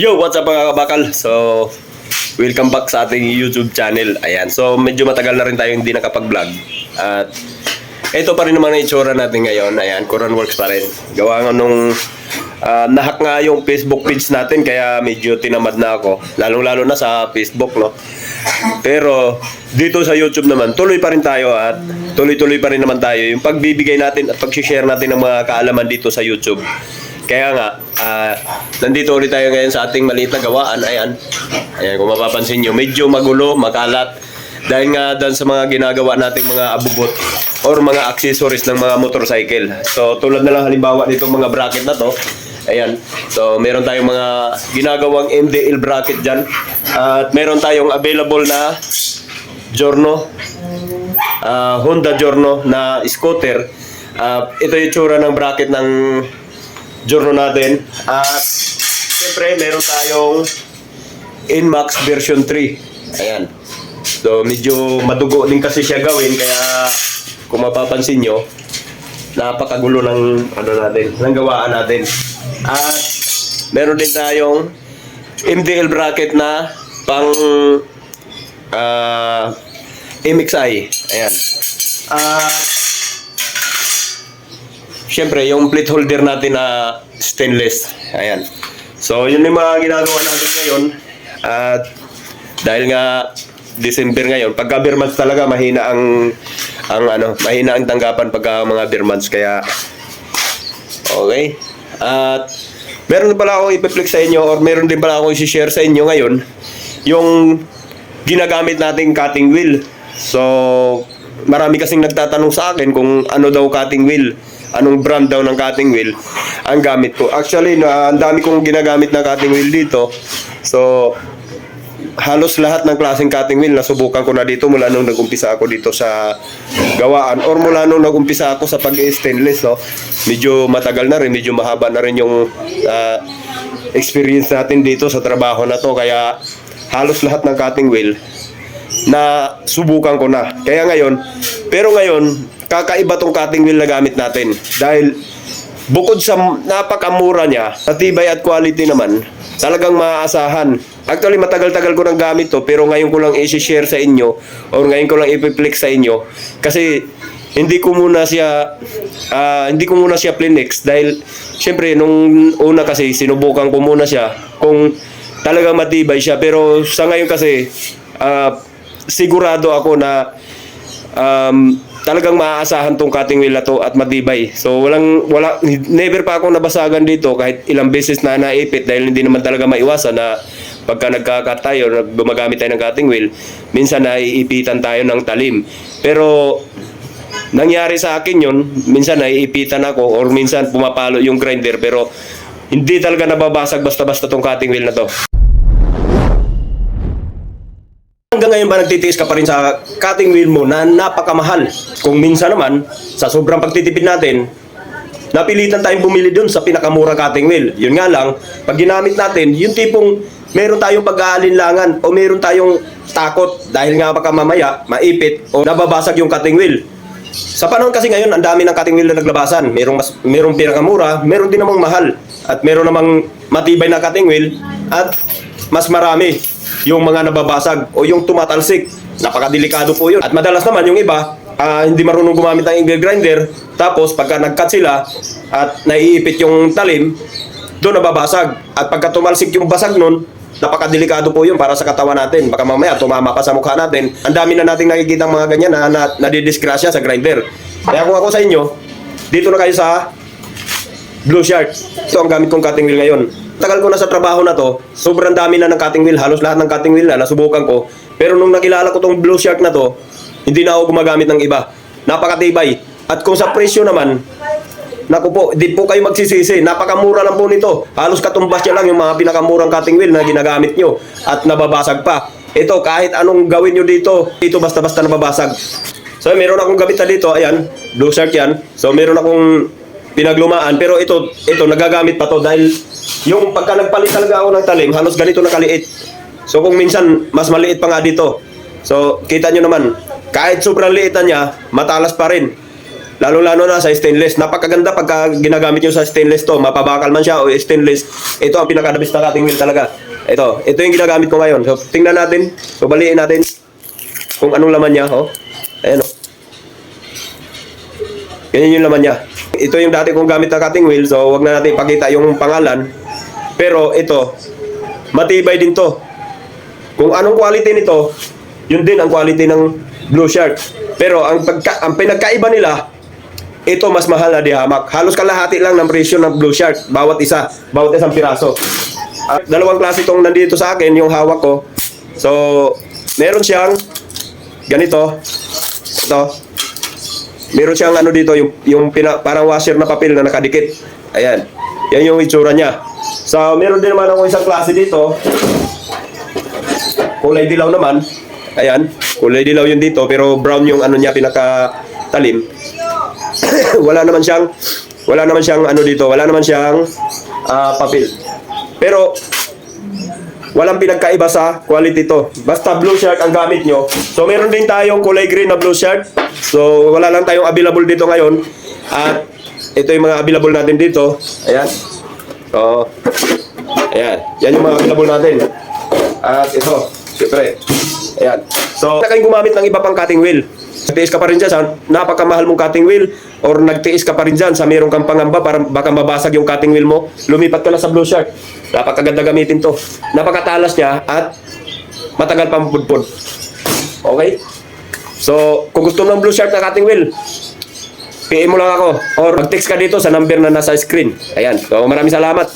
Yo, what's up mga kabakal? So, welcome back sa ating YouTube channel. Ayan, so medyo matagal na rin tayo hindi nakapag-vlog. At ito pa rin naman ang itsura natin ngayon. Ayan, Quran Works pa rin. Gawa nga nung nahack nga yung Facebook page natin, kaya medyo tinamad na ako. Lalong-lalo na sa Facebook, no? Pero dito sa YouTube naman, tuloy pa rin tayo at tuloy-tuloy pa rin naman tayo yung pagbibigay natin at pag-share natin ng mga kaalaman dito sa YouTube. Kaya nga, nandito ulit tayo ngayon sa ating maliit na gawaan. Ayan, kung mapapansin nyo, medyo magulo, makalat. Dahil nga doon sa mga ginagawa nating mga abubot or mga accessories ng mga motorcycle. So, tulad na lang halimbawa nitong mga bracket na to. Ayan, so meron tayong mga ginagawang MDL bracket dyan. At meron tayong available na Giorno, Honda Giorno na scooter. Ito yung tsura ng bracket ng Giorno natin. At siyempre meron tayong Inmax version 3. Ayan. So medyo madugo din kasi siya gawin, kaya kung mapapansin nyo, napakagulo ng ng gawaan natin. At meron din tayong MDL bracket na pang MXI. Ayan. Siyempre, yung plate holder natin na stainless. Ayan. So, yun yung mga ginagawa natin ngayon. At dahil nga December ngayon, pagka beer months talaga mahina mahina ang tanggapan pagka mga beer months, kaya okay. At meron din pala akong ipiplex sa inyo, or meron din pala akong i-share sa inyo ngayon yung ginagamit nating cutting wheel. So, marami kasing nagtatanong sa akin kung ano daw cutting wheel, anong brand daw ng cutting wheel ang gamit ko. Actually, ang dami kong ginagamit na cutting wheel dito. So, halos lahat ng klaseng cutting wheel nasubukan ko na dito mula nung nag-umpisa ako dito sa gawaan, or mula nung nag-umpisa ako sa pag-stainless, no? Medyo matagal na rin, medyo mahaba na rin yung experience natin dito sa trabaho na to, kaya halos lahat ng cutting wheel na subukan ko na. Kaya ngayon, kakaiba tong cutting wheel na gamit natin, dahil bukod sa napakamura niya, matibay at quality naman, talagang maaasahan. Actually, matagal-tagal ko nang gamit to, pero ngayon ko lang i-share sa inyo, or ngayon ko lang i-flex sa inyo, kasi hindi ko muna siya plinex, dahil syempre nung una kasi sinubukan ko muna siya kung talagang matibay siya, pero sa ngayon kasi sigurado ako na talagang maaasahan tong cutting wheel na to at matibay. So never pa ako nabasagan dito kahit ilang beses na naipit, dahil hindi naman talaga maiwasan na pagka nagka-cut tayo, gumagamit tayo ng cutting wheel, minsan naiipitan tayo ng talim. Pero nangyari sa akin yun, minsan naiipitan ako, or minsan pumapalo yung grinder, pero hindi talaga nababasag basta-basta tong cutting wheel na to. Hanggang ngayon ba nagtitiis ka pa rin sa cutting wheel mo na napakamahal? Kung minsan naman, sa sobrang pagtitipid natin, napilitan tayong bumili dun sa pinakamura cutting wheel. Yun nga lang, pag ginamit natin, yung tipong meron tayong pag-aalinlangan o meron tayong takot dahil nga baka mamaya maipit o nababasag yung cutting wheel. Sa panahon kasi ngayon, ang dami ng cutting wheel na naglabasan. Merong pinakamura, meron din namang mahal, at meron namang matibay na cutting wheel, at mas marami yung mga nababasag o yung tumatalsik. Napakadelikado po yun. At madalas naman yung iba, hindi marunong gumamit ng angle grinder, tapos pagka nag-cut sila at naiipit yung talim, doon nababasag. At pagka tumalsik yung basag nun, napakadelikado po yun para sa katawan natin. Baka mamaya tumama pa sa mukha natin. Ang dami na nating nakikita mga ganyan na nadidisgrasya sa grinder. Kaya kung ako sa inyo, dito na kayo sa Blue Shark. Ito ang gamit kong cutting wheel ngayon. Tagal ko na sa trabaho na to, sobrang dami na ng cutting wheel. Halos lahat ng cutting wheel na nasubukan ko. Pero nung nakilala ko tong Blue Shark na to, hindi na ako gumagamit ng iba. Napakatibay. At kung sa presyo naman, naku po, di po kayo magsisisi. Napakamura lang po nito. Halos katumbas niya lang yung mga pinakamurang cutting wheel na ginagamit nyo. At nababasag pa. Ito, kahit anong gawin nyo dito, basta-basta nababasag. So, meron akong gamit na dito. Ayan, Blue Shark yan. So, meron akong pinaglumaan. Pero ito nagagamit pa to, dahil yung pagka nagpalit talaga ako ng talim, halos ganito na kaliit. So, kung minsan, mas maliit pa nga dito. So, kita nyo naman, kahit sobrang liitan niya, matalas pa rin. Lalo-lalo na sa stainless. Napakaganda pagka ginagamit nyo sa stainless to. Mapabakal man siya o stainless. Ito ang pinakadabis na cutting wheel talaga. Ito yung ginagamit ko ngayon. So, tingnan natin. So, baliin natin kung anong laman niya. Oh. Ayan, oh. Ganyan yung laman niya. Ito yung dati kong gamit na cutting wheel. So, wag na natin ipakita yung pangalan. Pero, ito, matibay din to. Kung anong quality nito, yun din ang quality ng Blue Shark. Pero, ang pinagkaiba nila, ito mas mahal na dihamak. Halos kalahati lang ng presyo ng Blue Shark. Bawat isang piraso. Dalawang klase itong nandito sa akin, yung hawak ko. So, meron siyang ganito. Ito. Meron siyang ano dito, yung parang washer na papel na nakadikit. Ayan. Yan yung itsura niya. So, meron din naman ako isang klase dito. Kulay dilaw naman. Ayan. Kulay dilaw yun dito, pero brown yung ano niya, pinakatalim. wala naman siyang ano dito, wala naman siyang papel. Pero walang pinagkaiba sa quality to. Basta Blue Shark ang gamit nyo. So meron din tayong kulay green na Blue Shark. So wala lang tayong available dito ngayon. At ito yung mga available natin dito. Ayan. So ayan, yan yung mga available natin. At ito, siyempre. Ayan. So kayong gumamit ng iba pang cutting wheel. Nagtiis ka pa rin dyan sa napakamahal mong cutting wheel, or nagtiis ka pa rin dyan sa mayroong kang pangamba para baka mabasag yung cutting wheel mo, lumipat ka na sa Blue Shark. Napakaganda gamitin to. Napakatalas niya at matagal pang budpod. Okay? So, kung gusto mo ng Blue Shark na cutting wheel, PM mo lang ako or mag-text ka dito sa number na nasa screen. Ayan. So, maraming salamat.